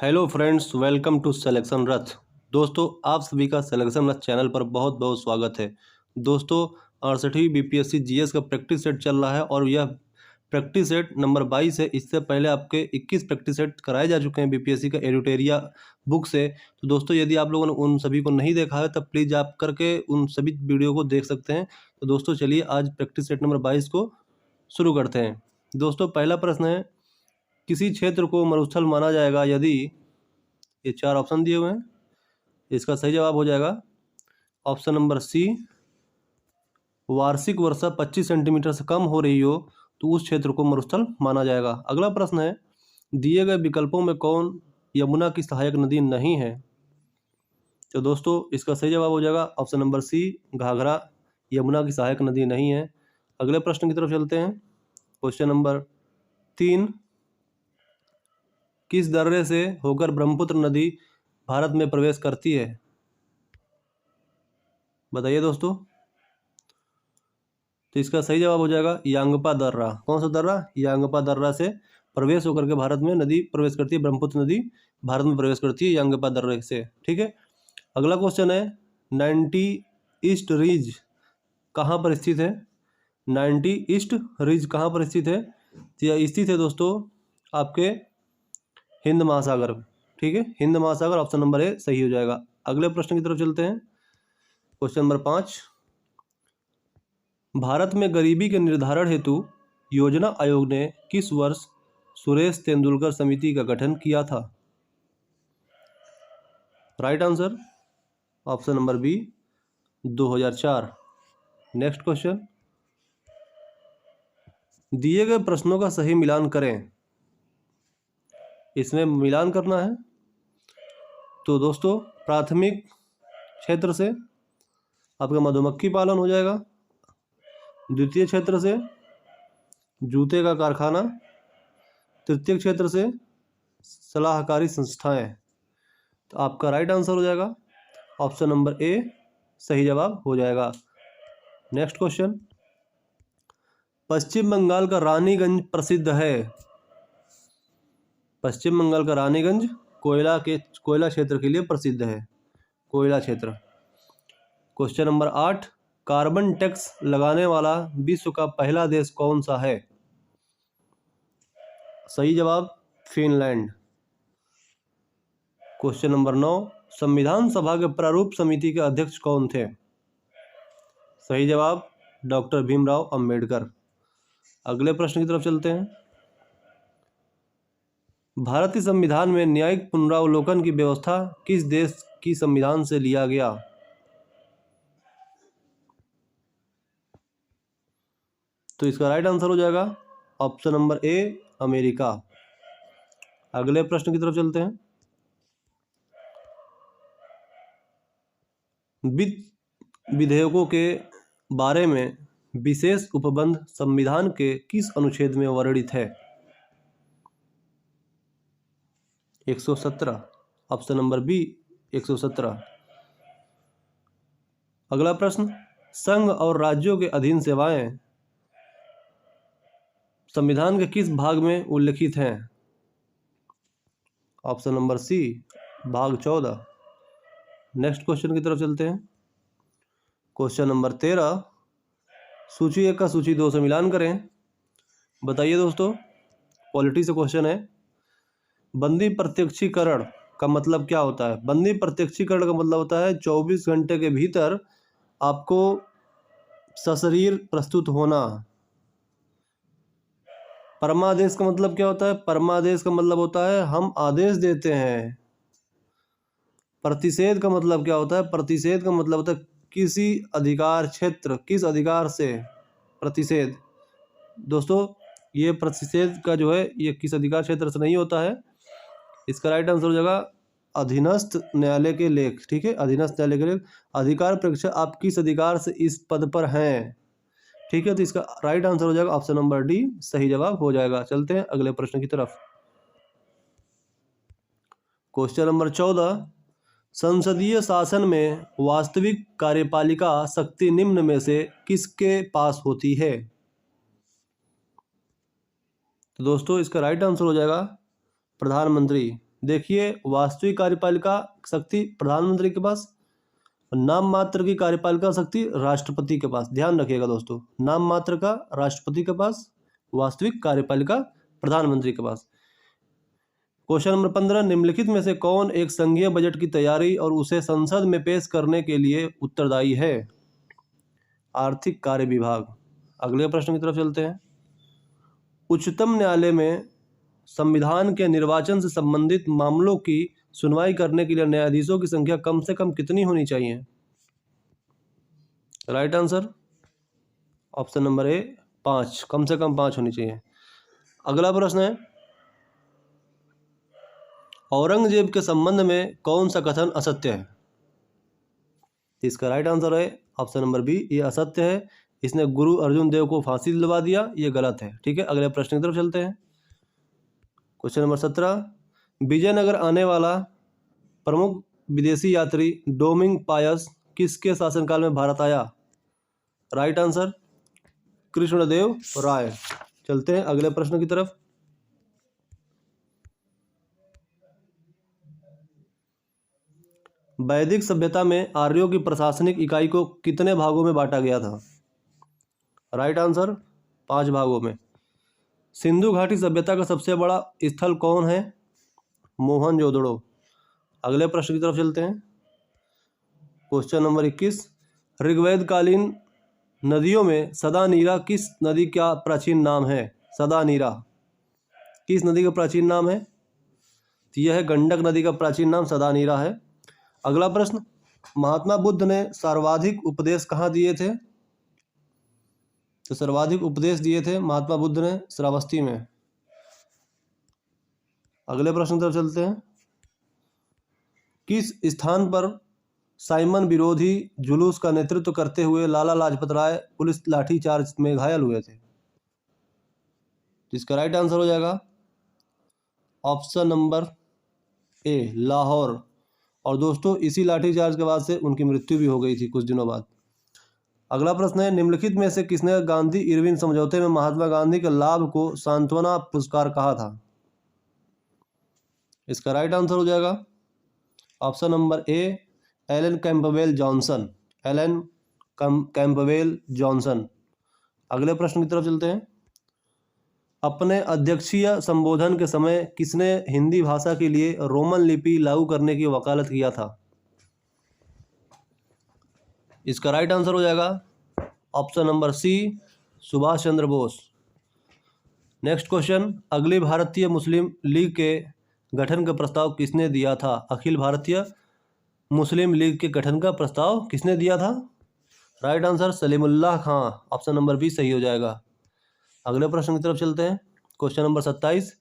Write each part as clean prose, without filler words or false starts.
Hello friends, welcome to selection Rath. दोस्तों, आप सभी का सिलेक्शन रथ चैनल पर बहुत बहुत स्वागत है। दोस्तों, 68वीं बीपीएससी जीएस का प्रैक्टिस सेट चल रहा है और यह प्रैक्टिस सेट नंबर 22 है। इससे पहले आपके 21 प्रैक्टिस सेट कराए जा चुके हैं बीपीएससी का एडिटोरिया बुक से। तो दोस्तों, यदि आप लोगों ने उन सभी को नहीं देखा है तब प्लीज़ आप करके उन सभी वीडियो को देख सकते हैं। तो दोस्तों, चलिए आज प्रैक्टिस सेट नंबर 22 को शुरू करते हैं। दोस्तों, पहला प्रश्न है, किसी क्षेत्र को मरुस्थल माना जाएगा यदि, ये 4 ऑप्शन दिए हुए हैं, इसका सही जवाब हो जाएगा ऑप्शन नंबर सी, वार्षिक वर्षा 25 सेंटीमीटर से कम हो रही हो तो उस क्षेत्र को मरुस्थल माना जाएगा। अगला प्रश्न है, दिए गए विकल्पों में कौन यमुना की सहायक नदी नहीं है? तो दोस्तों, इसका सही जवाब हो जाएगा option number C, Ghaghara Yamuna की सहायक नदी नहीं है। अगले प्रश्न की तरफ चलते हैं। क्वेश्चन नंबर 3, किस दर्रे से होकर ब्रह्मपुत्र नदी भारत में प्रवेश करती है? बताइए दोस्तों। तो इसका सही जवाब हो जाएगा यांगपा दर्रा। कौन सा दर्रा? यांगपा दर्रा से प्रवेश होकर के भारत में नदी प्रवेश करती है, ब्रह्मपुत्र नदी भारत में प्रवेश करती है यांगपा दर्रे से। ठीक है। अगला क्वेश्चन है, 90 ईस्ट रिज कहाँ पर स्थित है? 90 ईस्ट रिज कहाँ पर स्थित है? तो यह स्थित है दोस्तों आपके हिंद महासागर। ठीक है, हिंद महासागर, ऑप्शन नंबर ए सही हो जाएगा। अगले प्रश्न की तरफ चलते हैं। क्वेश्चन नंबर 5, भारत में गरीबी के निर्धारण हेतु योजना आयोग ने किस वर्ष सुरेश तेंदुलकर समिति का गठन किया था? Right answer option number B, 2004। Next question, दिए गए प्रश्नों का सही मिलान करें। इसमें मिलान करना है। तो दोस्तों, प्राथमिक क्षेत्र से आपका मधुमक्खी पालन हो जाएगा, द्वितीय क्षेत्र से जूते का कारखाना, तृतीय क्षेत्र से सलाहकारी संस्थाएं। तो आपका राइट आंसर हो जाएगा ऑप्शन नंबर ए सही जवाब हो जाएगा। नेक्स्ट क्वेश्चन, पश्चिम बंगाल का रानीगंज प्रसिद्ध है। पश्चिम बंगाल का रानीगंज कोयला क्षेत्र के लिए प्रसिद्ध है, कोयला क्षेत्र। क्वेश्चन नंबर 8, कार्बन टैक्स लगाने वाला विश्व का पहला देश कौन सा है? सही जवाब फिनलैंड। क्वेश्चन नंबर 9, संविधान सभा के प्रारूप समिति के अध्यक्ष कौन थे? सही जवाब डॉक्टर भीमराव अंबेडकर। अगले प्रश्न की तरफ चलते हैं। भारतीय संविधान में न्यायिक पुनरावलोकन की व्यवस्था किस देश की संविधान से लिया गया? तो इसका राइट आंसर हो जाएगा ऑप्शन नंबर ए अमेरिका। अगले प्रश्न की तरफ चलते हैं। वित्त विधेयकों के बारे में विशेष उपबंध संविधान के किस अनुच्छेद में वर्णित है? 117, ऑप्शन नंबर बी 117। अगला प्रश्न, संघ और राज्यों के अधीन सेवाएं संविधान के किस भाग में उल्लिखित हैं? ऑप्शन नंबर सी भाग 14। नेक्स्ट क्वेश्चन की तरफ चलते हैं। क्वेश्चन नंबर 13, सूची 1 का सूची 2 से मिलान करें। बताइए दोस्तों, पॉलिटी से क्वेश्चन है। बंदी प्रत्यक्षीकरण का मतलब क्या होता है? बंदी प्रत्यक्षीकरण का मतलब होता है 24 घंटे के भीतर आपको सशरीर प्रस्तुत होना। परमादेश का मतलब क्या होता है? परमादेश का मतलब होता है हम आदेश देते हैं। प्रतिषेध का मतलब क्या होता है? प्रतिषेध का मतलब होता है किसी अधिकार क्षेत्र, किस अधिकार से प्रतिषेध। दोस्तों, ये प्रतिषेध का जो है ये किस अधिकार क्षेत्र से नहीं होता है। इसका राइट आंसर हो जाएगा अधीनस्थ न्यायालय के लेख। ठीक है, अधीनस्थ न्यायालय के लेख, अधिकार परीक्षा आप किस अधिकार से इस पद पर हैं। ठीक है, तो इसका राइट आंसर हो जाएगा ऑप्शन नंबर डी सही जवाब हो जाएगा। चलते हैं अगले प्रश्न की तरफ। क्वेश्चन नंबर 14, संसदीय शासन में वास्तविक कार्यपालिका शक्ति निम्न में से किसके पास होती है? तो दोस्तों, इसका राइट आंसर हो जाएगा प्रधानमंत्री। देखिए, वास्तविक कार्यपालिका शक्ति प्रधानमंत्री के पास, नाम मात्र की कार्यपालिका शक्ति राष्ट्रपति के पास। ध्यान रखिएगा दोस्तों, नाम मात्र का राष्ट्रपति के पास, वास्तविक कार्यपालिका प्रधानमंत्री के पास। क्वेश्चन नंबर 15, निम्नलिखित में से कौन एक संघीय बजट की तैयारी और उसे संसद में पेश करने के लिए उत्तरदायी है? आर्थिक कार्य विभाग। अगले प्रश्न की तरफ चलते हैं। उच्चतम न्यायालय में संविधान के निर्वाचन से संबंधित मामलों की सुनवाई करने के लिए न्यायाधीशों की संख्या कम से कम कितनी होनी चाहिए? राइट आंसर ऑप्शन नंबर ए 5, कम से कम 5 होनी चाहिए। अगला प्रश्न है, औरंगजेब के संबंध में कौन सा कथन असत्य है? इसका राइट आंसर है ऑप्शन नंबर बी, ये असत्य है। इसने गुरु अर्जुन देव को फांसी दिलवा दिया, ये गलत है। ठीक है, अगले प्रश्न की तरफ चलते हैं। क्वेश्चन नंबर 17, विजयनगर आने वाला प्रमुख विदेशी यात्री डोमिंग पायस किसके शासनकाल में भारत आया? राइट आंसर कृष्णदेव राय। चलते हैं अगले प्रश्न की तरफ। वैदिक सभ्यता में आर्यों की प्रशासनिक इकाई को कितने भागों में बांटा गया था? राइट आंसर 5 भागों में। सिंधु घाटी सभ्यता का सबसे बड़ा स्थल कौन है? मोहनजोदड़ो। अगले प्रश्न की तरफ चलते हैं। क्वेश्चन नंबर 21, ऋग्वेद कालीन नदियों में सदानीरा किस नदी का प्राचीन नाम है? सदानीरा किस नदी का प्राचीन नाम है? तो यह है गंडक नदी का प्राचीन नाम सदानीरा है। अगला प्रश्न, महात्मा बुद्ध ने सर्वाधिक उपदेश कहाँ दिए थे? तो सर्वाधिक उपदेश दिए थे महात्मा बुद्ध ने श्रावस्ती में। अगले प्रश्न की तरफ चलते हैं। किस स्थान पर साइमन विरोधी जुलूस का नेतृत्व करते हुए लाला लाजपत राय पुलिस लाठीचार्ज में घायल हुए थे? इसका राइट आंसर हो जाएगा ऑप्शन नंबर ए, लाहौर। और दोस्तों, इसी लाठीचार्ज के बाद से उनकी मृत्यु भी हो गई थी कुछ दिनों बाद। अगला प्रश्न है, निम्नलिखित में से किसने गांधी इरविन समझौते में महात्मा गांधी के लाभ को सांत्वना पुरस्कार कहा था? इसका राइट आंसर हो जाएगा option number A, Alan Campbell Johnson. Alan Campbell Johnson. अगले प्रश्न की तरफ चलते हैं। अपने अध्यक्षीय संबोधन के समय किसने हिंदी भाषा के लिए रोमन लिपि लागू करने की वकालत किया था? इसका राइट आंसर हो जाएगा ऑप्शन नंबर सी, सुभाष चंद्र बोस। नेक्स्ट क्वेश्चन, अगली भारतीय मुस्लिम लीग के गठन का प्रस्ताव किसने दिया था? अखिल भारतीय मुस्लिम लीग के गठन का प्रस्ताव किसने दिया था? राइट आंसर सलीमुल्लाह खां। ऑप्शन नंबर बी सही हो जाएगा। अगले प्रश्न की तरफ चलते हैं। क्वेश्चन नंबर 27,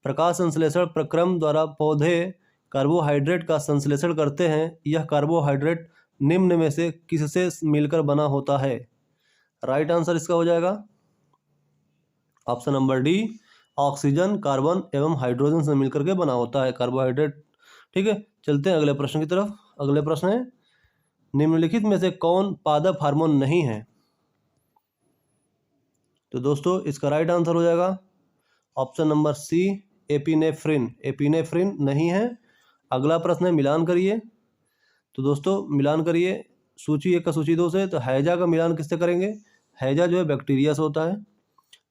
प्रकाश संश्लेषण प्रक्रम द्वारा पौधे कार्बोहाइड्रेट का संश्लेषण करते हैं। यह कार्बोहाइड्रेट निम्न में से किससे मिलकर बना होता है? राइट आंसर इसका हो जाएगा option number D, oxygen, carbon एवं हाइड्रोजन से मिलकर के बना होता है कार्बोहाइड्रेट। ठीक है, चलते हैं अगले प्रश्न की तरफ। अगले प्रश्न है, निम्नलिखित में से कौन पादप हार्मोन नहीं है? तो दोस्तों, इसका राइट आंसर हो जाएगा option number C, epinephrine. Epinephrine नहीं है। अगला प्रश्न है, मिलान करिए। तो दोस्तों, मिलान करिए सूची 1 का सूची 2 से। तो हैजा का मिलान किससे करेंगे? हैजा जो है बैक्टीरिया से होता है।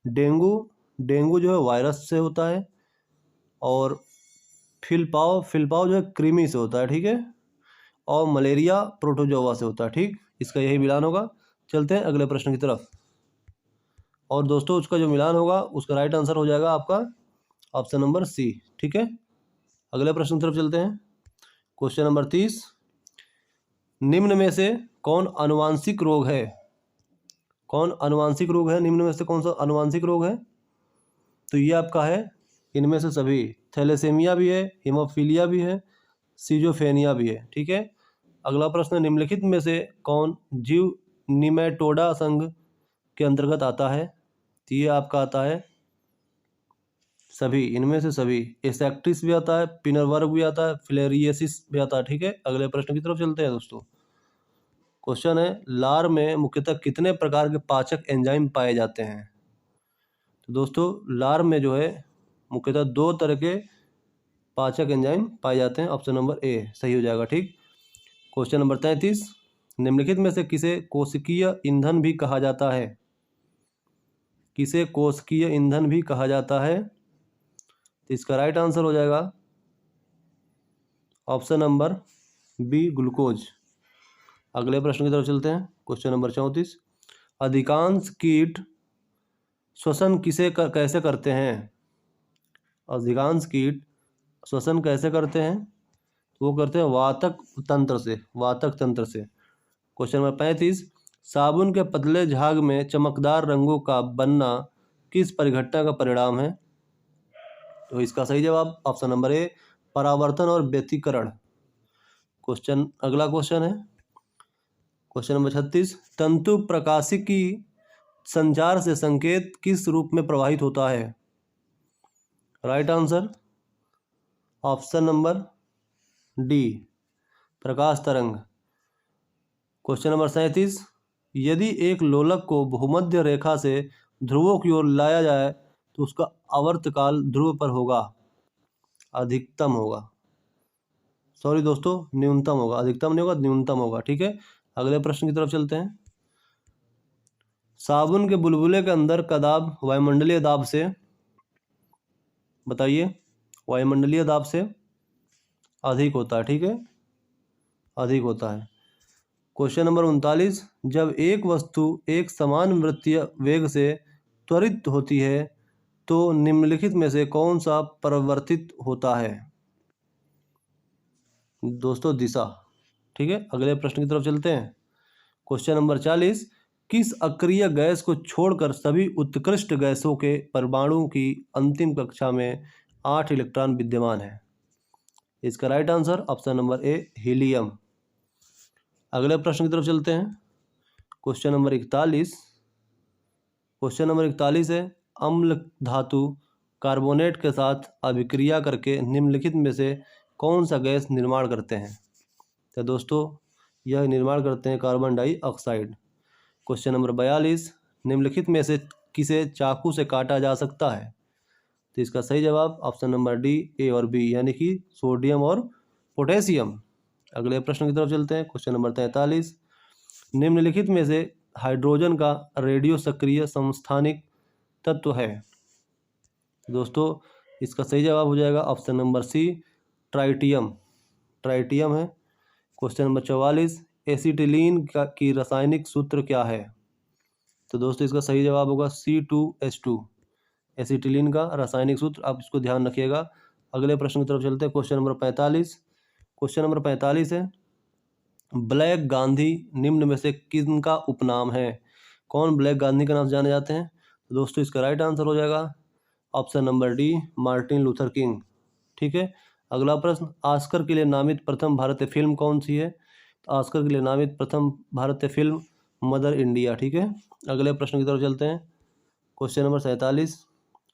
डेंगू जो है वायरस से होता है। और फिलपाव जो है कृमि से होता है। ठीक है, और मलेरिया प्रोटोजोआ से होता है। ठीक, इसका यही मिलान होगा। चलते हैं अगले प्रश्न की तरफ। और दोस्तों, उसका जो मिलान होगा उसका राइट आंसर हो जाएगा आपका ऑप्शन नंबर सी। ठीक है, अगले प्रश्न की तरफ चलते हैं। क्वेश्चन नंबर 30, निम्न में से कौन आनुवांशिक रोग है? कौन आनुवांशिक रोग है? निम्न में से कौन सा आनुवांशिक रोग है? तो ये आपका है इनमें से सभी। थैलेसेमिया भी है, हीमोफीलिया भी है, सीजोफेनिया भी है। ठीक है, अगला प्रश्न, निम्नलिखित में से कौन जीव निमेटोडा संघ के अंतर्गत आता है? तो ये आपका आता है सभी, इनमें से सभी। एसेक्टिस भी आता है, पिनरवर्ग भी आता है, फिलेरियसिस भी आता है। ठीक है, अगले प्रश्न की तरफ चलते हैं दोस्तों। क्वेश्चन है, लार में मुख्यतः कितने प्रकार के पाचक एंजाइम पाए जाते हैं? तो दोस्तों, लार में जो है मुख्यतः 2 तरह के पाचक एंजाइम पाए जाते हैं। ऑप्शन नंबर ए सही हो जाएगा। ठीक। क्वेश्चन नंबर 33, निम्नलिखित में से किसे कोशिकीय ईंधन भी कहा जाता है? किसे कोशिकीय ईंधन भी कहा जाता है? तो इसका राइट आंसर हो जाएगा ऑप्शन नंबर बी ग्लूकोज। अगले प्रश्न की तरफ चलते हैं। क्वेश्चन नंबर 34, अधिकांश कीट श्वसन कैसे करते हैं? अधिकांश कीट श्वसन कैसे करते हैं? वो करते हैं वातक तंत्र से। वातक तंत्र से। क्वेश्चन नंबर 35, साबुन के पतले झाग में चमकदार रंगों का बनना किस परिघटना का परिणाम है? तो इसका सही जवाब ऑप्शन नंबर ए परावर्तन और व्यतिकरण। अगला क्वेश्चन है क्वेश्चन नंबर 36, तंतु प्रकाशिकी संचार से संकेत किस रूप में प्रवाहित होता है? Right answer option number D प्रकाश तरंग। क्वेश्चन नंबर 37, यदि एक लोलक को भूमध्य रेखा से ध्रुवों की ओर लाया जाए तो उसका आवर्तकाल ध्रुव पर होगा? अधिकतम होगा, सॉरी दोस्तों, न्यूनतम होगा। अधिकतम नहीं होगा, न्यूनतम होगा। ठीक है। अगले प्रश्न की तरफ चलते हैं। साबुन के बुलबुले के अंदर का दाब वायुमंडलीय दाब से, बताइए, वायुमंडलीय दाब से अधिक होता है। ठीक है, अधिक होता है। क्वेश्चन नंबर 39, जब एक वस्तु एक समान वृत्तीय वेग से त्वरित होती है तो निम्नलिखित में से कौन सा परिवर्तित होता है? दोस्तों दिशा। ठीक है। अगले प्रश्न की तरफ चलते हैं। क्वेश्चन नंबर 40, किस अक्रिय गैस को छोड़कर सभी उत्कृष्ट गैसों के परमाणु की अंतिम कक्षा में 8 इलेक्ट्रॉन विद्यमान है? इसका राइट आंसर ऑप्शन नंबर ए हीलियम। अगले प्रश्न की तरफ चलते हैं। क्वेश्चन नंबर 41, क्वेश्चन नंबर 41 है, अम्ल धातु कार्बोनेट के साथ अभिक्रिया करके निम्नलिखित में से कौन सा गैस निर्माण करते हैं? तो दोस्तों यह निर्माण करते हैं कार्बन डाइऑक्साइड। क्वेश्चन नंबर 42, निम्नलिखित में से किसे चाकू से काटा जा सकता है? तो इसका सही जवाब ऑप्शन नंबर डी ए और बी, यानी कि सोडियम और पोटेशियम। अगले प्रश्न की तरफ चलते हैं। क्वेश्चन नंबर 43, निम्नलिखित में से हाइड्रोजन का रेडियो सक्रिय समस्थानिक तत्व है? दोस्तों इसका सही जवाब हो जाएगा option number C tritium. Tritium है। क्वेश्चन नंबर 44, एसिटिलीन की रासायनिक सूत्र क्या है? तो दोस्तों इसका सही जवाब होगा C2H2। एसिटिलीन का रासायनिक सूत्र, आप इसको ध्यान रखिएगा। अगले प्रश्न की तरफ चलते हैं। क्वेश्चन नंबर 45, क्वेश्चन नंबर 45 है, ब्लैक गांधी निम्न में से किनका उपनाम है? कौन ब्लैक गांधी के नाम से जाने जाते हैं? तो दोस्तों इसका राइट आंसर हो जाएगा option number D Martin Luther king. ठीक है। अगला प्रश्न, ऑस्कर के लिए नामित प्रथम भारतीय फिल्म कौन सी है? तो ऑस्कर के लिए नामित प्रथम भारतीय फिल्म मदर इंडिया। ठीक है। अगले प्रश्न की तरफ चलते हैं। क्वेश्चन नंबर 47,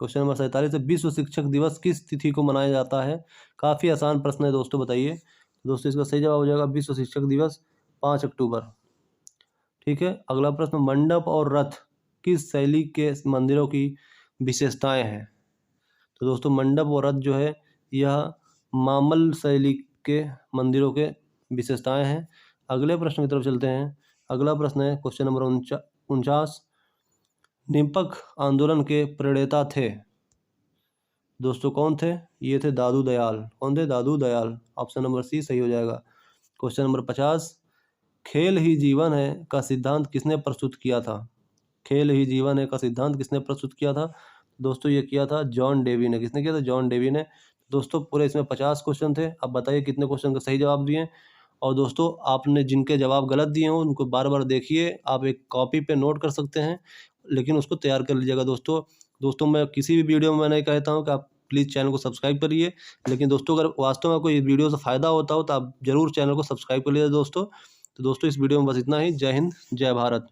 क्वेश्चन नंबर 47 है, विश्व शिक्षक दिवस किस तिथि को मनाया जाता है? काफ़ी आसान प्रश्न है दोस्तों, बताइए। दोस्तों इसका सही जवाब हो जाएगा विश्व शिक्षक दिवस 5 अक्टूबर। ठीक है। अगला प्रश्न, मंडप और रथ किस शैली के मंदिरों की विशेषताएं हैं? तो दोस्तों मंडप और रथ जो है यह मामल शैली के मंदिरों के विशेषताएं हैं। अगले प्रश्न की तरफ चलते हैं। अगला प्रश्न है क्वेश्चन नंबर 49, निपख आंदोलन के प्रणेता थे? दोस्तों कौन थे? ये थे दादू दयाल। कौन थे? दादू दयाल। ऑप्शन नंबर सी सही हो जाएगा। क्वेश्चन नंबर 50, खेल ही जीवन है का सिद्धांत किसने प्रस्तुत किया था? खेल ही जीवन है का सिद्धांत किसने प्रस्तुत किया था? दोस्तों ये किया था जॉन डेवी ने। किसने किया था? जॉन डेवी ने। दोस्तों पूरे इसमें 50 क्वेश्चन थे। अब बताइए कितने क्वेश्चन का सही जवाब दिए। और दोस्तों आपने जिनके जवाब गलत दिए हो उनको बार बार देखिए। आप एक कॉपी पे नोट कर सकते हैं, लेकिन उसको तैयार कर लीजिएगा। दोस्तों मैं किसी भी वीडियो में नहीं कहता हूँ कि आप प्लीज़ चैनल को सब्सक्राइब करिए, लेकिन दोस्तों अगर वास्तव में आपको इस वीडियो से फ़ायदा होता हो तो आप ज़रूर चैनल को सब्सक्राइब कर लीजिए दोस्तों। तो दोस्तों इस वीडियो में बस इतना ही। जय हिंद, जय भारत।